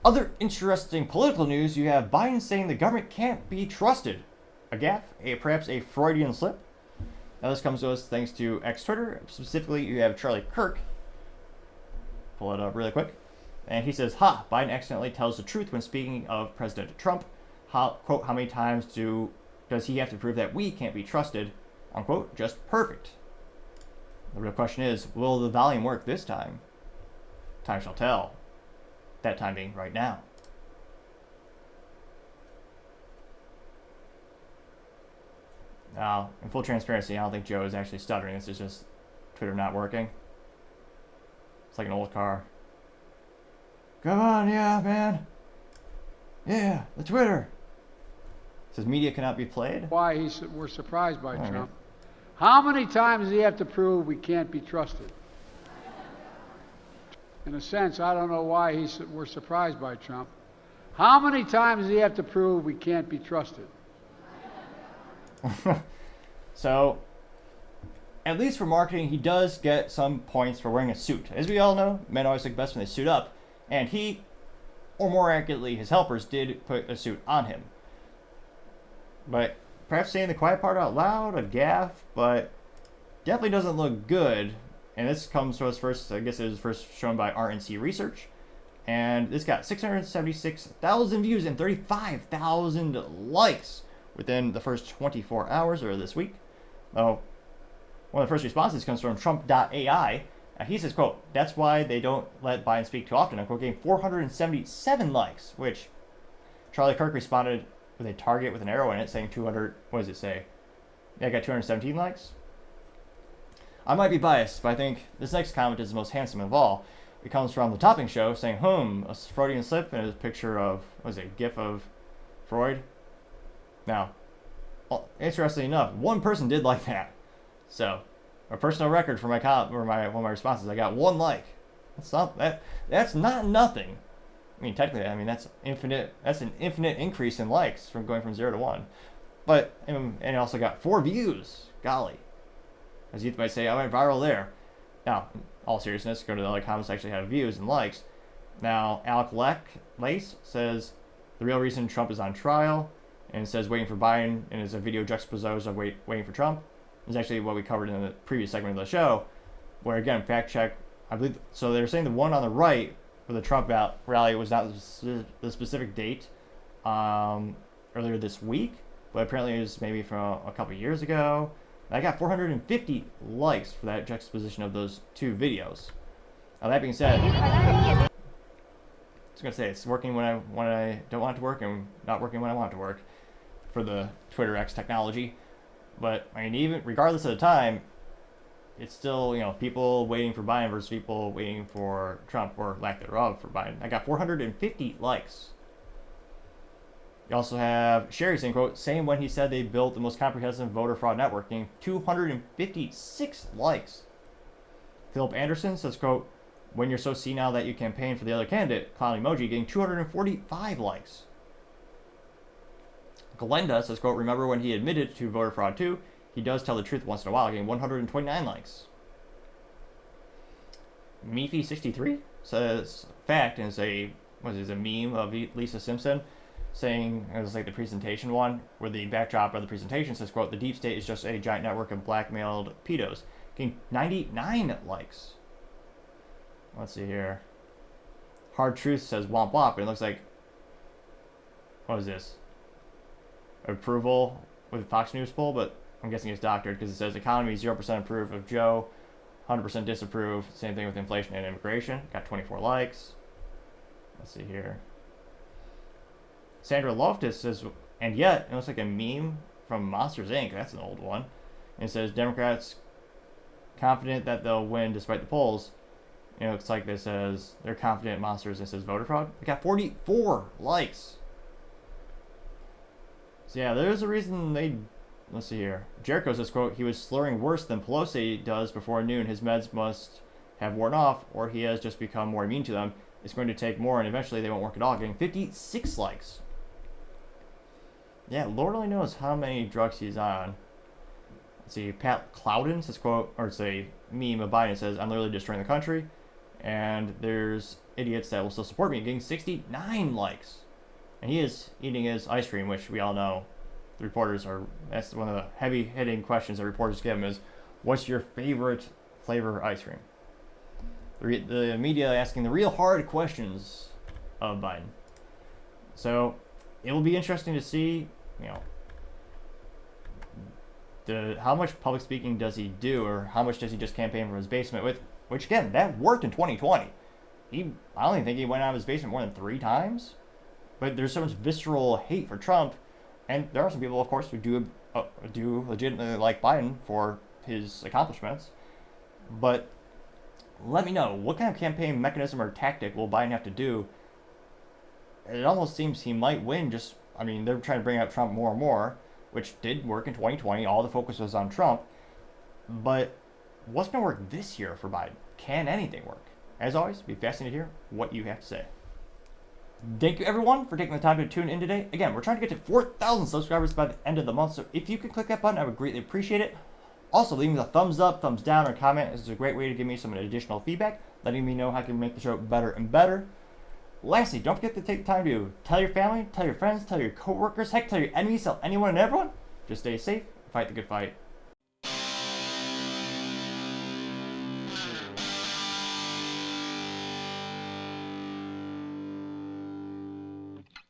Other interesting political news, you have Biden saying the government can't be trusted. A gaffe, perhaps a Freudian slip. Now this comes to us thanks to X Twitter. Specifically, you have Charlie Kirk. Pull it up really quick. And he says, ha, Biden accidentally tells the truth when speaking of President Trump. Quote, how many times does he have to prove that we can't be trusted? Unquote, just perfect. The real question is, will the volume work this time? Time shall tell. That time being right now. Now, in full transparency, I don't think Joe is actually stuttering. This is just Twitter not working. It's like an old car. Come on, yeah, man. Yeah, the Twitter. It says media cannot be played. Why we're surprised by Trump. How many times does he have to prove we can't be trusted? In a sense, I don't know why we're surprised by Trump. How many times does he have to prove we can't be trusted? So, at least for marketing, he does get some points for wearing a suit. As we all know, men always look best when they suit up. And he, or more accurately, his helpers, did put a suit on him. But perhaps saying the quiet part out loud, a gaffe, but definitely doesn't look good. And this comes to us first, I guess it was first shown by RNC Research. And this got 676,000 views and 35,000 likes within the first 24 hours or this week. Oh, one of the first responses comes from Trump.ai. He says, quote, that's why they don't let Biden speak too often, unquote, getting 477 likes, which Charlie Kirk responded with a target with an arrow in it saying 200, what does it say? Yeah, I got 217 likes. I might be biased, but I think this next comment is the most handsome of all. It comes from The Topping Show saying, a Freudian slip, and a picture of, what is it, a gif of Freud? Now, interestingly enough, one person did like that. So, a personal record for my one of my responses, I got 1 like. That's not nothing. I mean, technically, that's infinite. That's an infinite increase in likes from going from 0 to 1. But and it also got 4 views. Golly, as you might say, I went viral there. Now, in all seriousness, go to the other comments that actually have views and likes. Now, Alec Lace says the real reason Trump is on trial, and says waiting for Biden, and is a video juxtaposed of waiting for Trump. Is actually what we covered in the previous segment of the show, where again, fact check, I believe, so they're saying the one on the right for the Trump rally was not the specific date earlier this week, but apparently it was maybe from a couple years ago. And I got 450 likes for that juxtaposition of those 2 videos. Now that being said, I was going to say it's working when I don't want it to work and not working when I want it to work for the Twitter X technology. But I mean, even regardless of the time, it's still, people waiting for Biden versus people waiting for Trump, or lack thereof for Biden. I got 450 likes. You also have Sherry saying, quote, same when he said they built the most comprehensive voter fraud network, getting 256 likes. Philip Anderson says, quote, when you're so senile that you campaign for the other candidate, clown emoji, getting 245 likes. Glenda says, quote, remember when he admitted to voter fraud too? He does tell the truth once in a while, getting 129 likes. Meefy63 says, fact, and is a meme of Lisa Simpson saying, it was like the presentation one, where the backdrop of the presentation says, quote, the deep state is just a giant network of blackmailed pedos, getting 99 likes. Let's see here. Hard Truth says, womp womp, and it looks like, what is this? Approval with Fox News poll, but I'm guessing it's doctored because it says economy 0% approve of Joe, 100% disapprove. Same thing with inflation and immigration. Got 24 likes. Let's see here. Sandra Loftus says, and yet, it looks like a meme from Monsters Inc. That's an old one. And it says, Democrats confident that they'll win despite the polls. It looks like this says, they're confident monsters, and it says voter fraud. It got 44 likes. So yeah, there's a reason they, let's see here. Jericho says, quote, he was slurring worse than Pelosi does before noon. His meds must have worn off, or he has just become more immune to them. It's going to take more, and eventually they won't work at all, getting 56 likes. Yeah, Lord only knows how many drugs he's on. Let's see, Pat Clouden says, quote, or it's a meme of Biden says, I'm literally destroying the country. And there's idiots that will still support me, getting 69 likes. And he is eating his ice cream, which we all know the reporters are, that's one of the heavy hitting questions that reporters give him is, what's your favorite flavor of ice cream? The media asking the real hard questions of Biden. So it will be interesting to see, how much public speaking does he do, or how much does he just campaign from his basement with, which again, that worked in 2020. I don't even think he went out of his basement more than 3 times. But there's so much visceral hate for Trump, and there are some people, of course, who do legitimately like Biden for his accomplishments. But let me know, what kind of campaign mechanism or tactic will Biden have to do? It almost seems he might win. They're trying to bring up Trump more and more, which did work in 2020. All the focus was on Trump. But what's going to work this year for Biden? Can anything work? As always, it'd be fascinating to hear what you have to say. Thank you, everyone, for taking the time to tune in today. Again, we're trying to get to 4,000 subscribers by the end of the month, so if you could click that button, I would greatly appreciate it. Also, leaving a thumbs up, thumbs down, or comment is a great way to give me some additional feedback, letting me know how I can make the show better and better. Lastly, don't forget to take the time to tell your family, tell your friends, tell your coworkers, heck, tell your enemies, tell anyone and everyone. Just stay safe, fight the good fight,